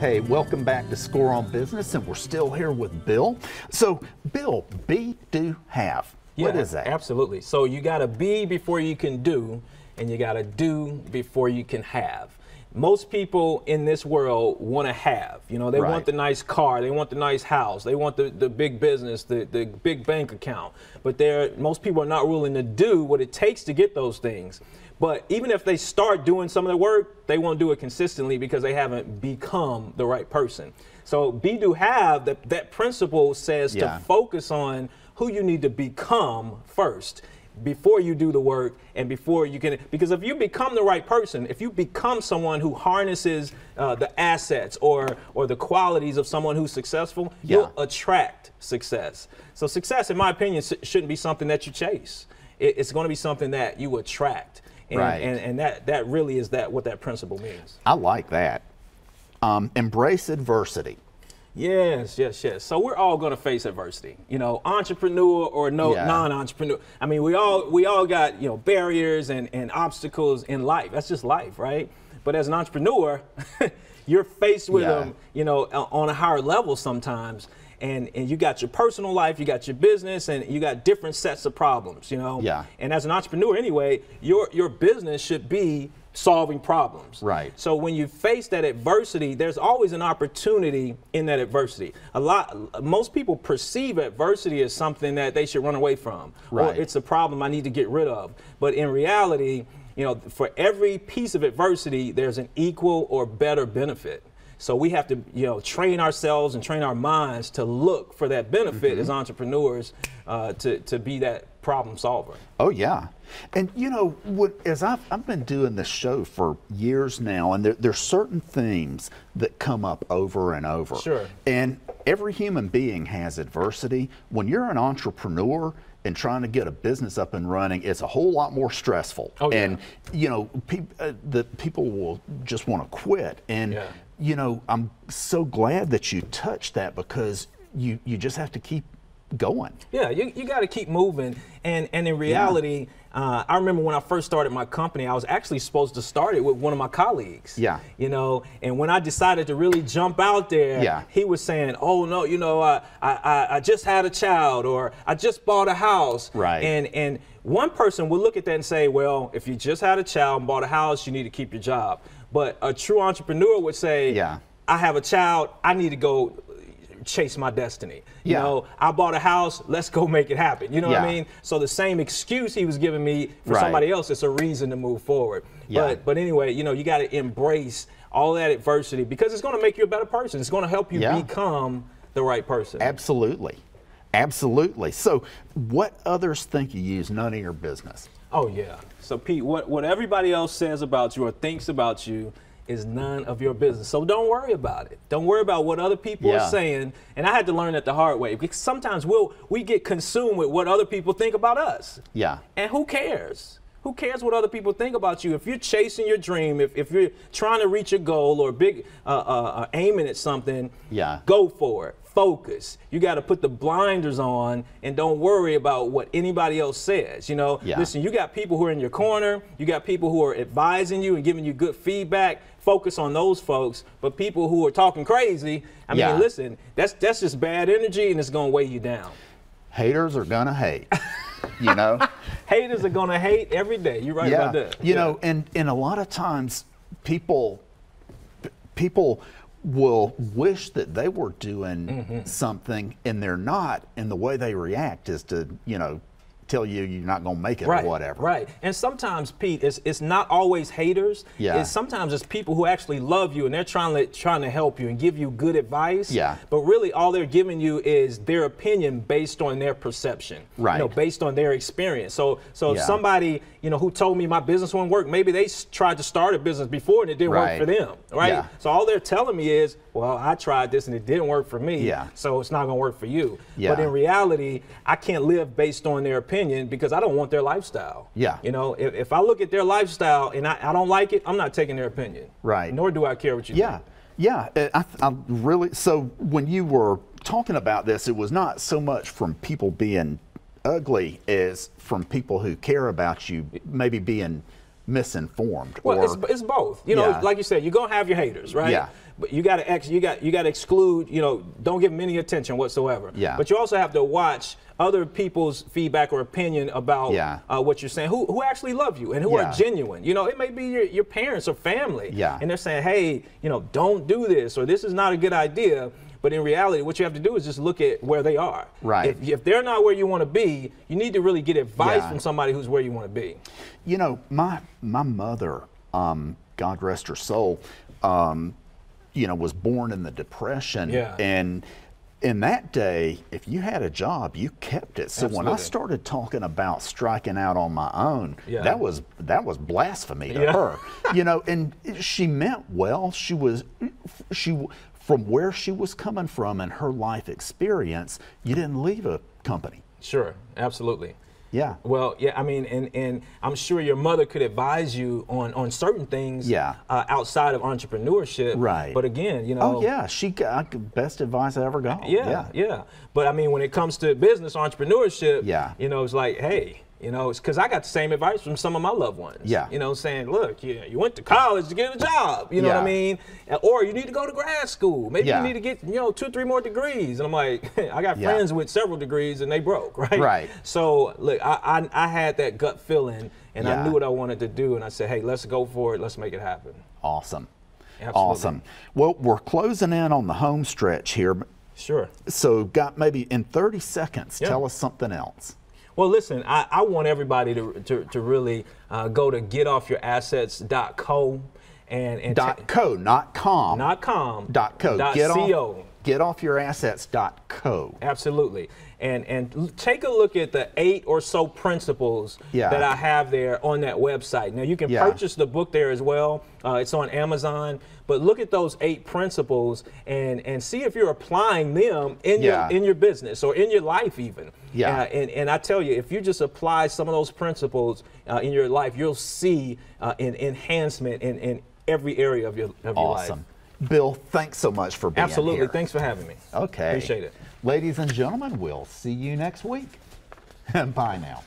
Hey, welcome back to Score on Business, and we're still here with Bill. So, Bill, be, do, have. What is that? Absolutely. So you got to be before you can do, and you got to do before you can have. Most people in this world want to have. You know, they want the nice car, they want the nice house, they want the big business, the big bank account. But most people are not willing to do what it takes to get those things. But even if they start doing some of the work, they won't do it consistently because they haven't become the right person. So be, do, have, that principle says to focus on who you need to become first before you do the work and before you can, because if you become the right person, if you become someone who harnesses the assets or the qualities of someone who's successful, you'll attract success. So success, in my opinion, shouldn't be something that you chase. It's going to be something that you attract. And that really is what that principle means. I like that. Embrace adversity. Yes. So we're all going to face adversity. You know, entrepreneur or non-entrepreneur. I mean, we all got, you know, barriers and obstacles in life. That's just life, right? But as an entrepreneur, you're faced with them, you know, on a higher level sometimes. And you got your personal life, you got your business, and you got different sets of problems, you know? Yeah. And as an entrepreneur anyway, your business should be solving problems. Right. So when you face that adversity, there's always an opportunity in that adversity. Most people perceive adversity as something that they should run away from. Right. Or it's a problem I need to get rid of. But in reality, you know, for every piece of adversity, there's an equal or better benefit. So we have to, you know, train ourselves and train our minds to look for that benefit as entrepreneurs to be that problem solver. Oh, yeah. And, you know, as I've been doing this show for years now, and there's certain themes that come up over and over. Sure. And every human being has adversity. When you're an entrepreneur and trying to get a business up and running, it's a whole lot more stressful. Oh, yeah. And, you know, people will just want to quit. And, you know, I'm so glad that you touched that, because you just have to keep going. Yeah, you got to keep moving. And in reality, I remember when I first started my company, I was actually supposed to start it with one of my colleagues. Yeah. You know, and when I decided to really jump out there, he was saying, oh, no, you know, I just had a child, or I just bought a house. Right. And one person would look at that and say, well, if you just had a child and bought a house, you need to keep your job. But a true entrepreneur would say, I have a child, I need to go chase my destiny. You know, I bought a house, let's go make it happen. You know what I mean? So the same excuse he was giving me for somebody else, it's a reason to move forward. But anyway, you know, you got to embrace all that adversity, because it's going to make you a better person. It's going to help you become the right person. Absolutely. Absolutely. So what others think you use, none of your business. Oh, yeah. So, Pete, what everybody else says about you or thinks about you is none of your business. So don't worry about it. Don't worry about what other people are saying. And I had to learn that the hard way, because sometimes we get consumed with what other people think about us. Yeah. And who cares? Who cares what other people think about you? If you're chasing your dream, if you're trying to reach a goal or aiming at something, go for it. Focus. You got to put the blinders on and don't worry about what anybody else says. You know, listen, you got people who are in your corner. You got people who are advising you and giving you good feedback. Focus on those folks. But people who are talking crazy, I mean, listen, that's just bad energy, and it's going to weigh you down. Haters are going to hate. You know, haters are going to hate every day. You're right about that. You know, and a lot of times people will wish that they were doing something and they're not, and the way they react is to, you know, tell you you're not going to make it or whatever. Right. And sometimes, Pete, it's not always haters. Yeah. Sometimes it's people who actually love you and they're trying to help you and give you good advice. Yeah. But really all they're giving you is their opinion based on their perception. Right. You know, based on their experience. So if somebody, you know, who told me my business wouldn't work, maybe they tried to start a business before and it didn't work for them. Right. Yeah. So all they're telling me is, well, I tried this and it didn't work for me. Yeah. So it's not going to work for you. Yeah. But in reality, I can't live based on their opinion because I don't want their lifestyle. Yeah. You know, if I look at their lifestyle and I don't like it, I'm not taking their opinion. Right. Nor do I care what you think. Yeah. I really, so when you were talking about this, it was not so much from people being ugly as from people who care about you maybe being misinformed. Well, it's both. You know, like you said, you're going to have your haters, right? Yeah. but you got to exclude, you know, don't give them any attention whatsoever. Yeah. But you also have to watch other people's feedback or opinion about what you're saying, who actually love you and who are genuine. You know, it may be your parents or family, and they're saying, hey, you know, don't do this, or this is not a good idea. But in reality, what you have to do is just look at where they are. Right. If they're not where you want to be, you need to really get advice from somebody who's where you want to be. You know, my mother, God rest her soul, you know, was born in the Depression, and in that day, if you had a job, you kept it. So when I started talking about striking out on my own, that was blasphemy to her. You know, and she meant well. She from where she was coming from and her life experience, you didn't leave a company. Sure, absolutely. Yeah. Well, yeah, I mean, and I'm sure your mother could advise you on certain things outside of entrepreneurship. Right. But again, you know. Oh, yeah. She got best advice I ever got. Yeah. But I mean, when it comes to business, entrepreneurship, you know, it's like, hey, you know, it's because I got the same advice from some of my loved ones. Yeah. You know, saying, look, you went to college to get a job. You know what I mean? Or you need to go to grad school. Maybe you need to get, you know, 2 or 3 more degrees. And I'm like, I got friends with several degrees and they broke, right? Right. So, look, I had that gut feeling and I knew what I wanted to do. And I said, hey, let's go for it. Let's make it happen. Awesome. Absolutely. Awesome. Well, we're closing in on the home stretch here. Sure. So, got maybe in 30 seconds, tell us something else. Well, listen, I want everybody to really go to getoffyourassets.co and .co, not com. Not com. .co. .co. Getoffyourassets.co. Absolutely. And take a look at the 8 or so principles that I have there on that website. Now, you can purchase the book there as well. It's on Amazon. But look at those 8 principles and see if you're applying them in your business or in your life even. Yeah. And I tell you, if you just apply some of those principles in your life, you'll see an enhancement in every area of your life. Awesome. Bill, thanks so much for being here. Absolutely. Thanks for having me. Okay. Appreciate it. Ladies and gentlemen, we'll see you next week. Bye now.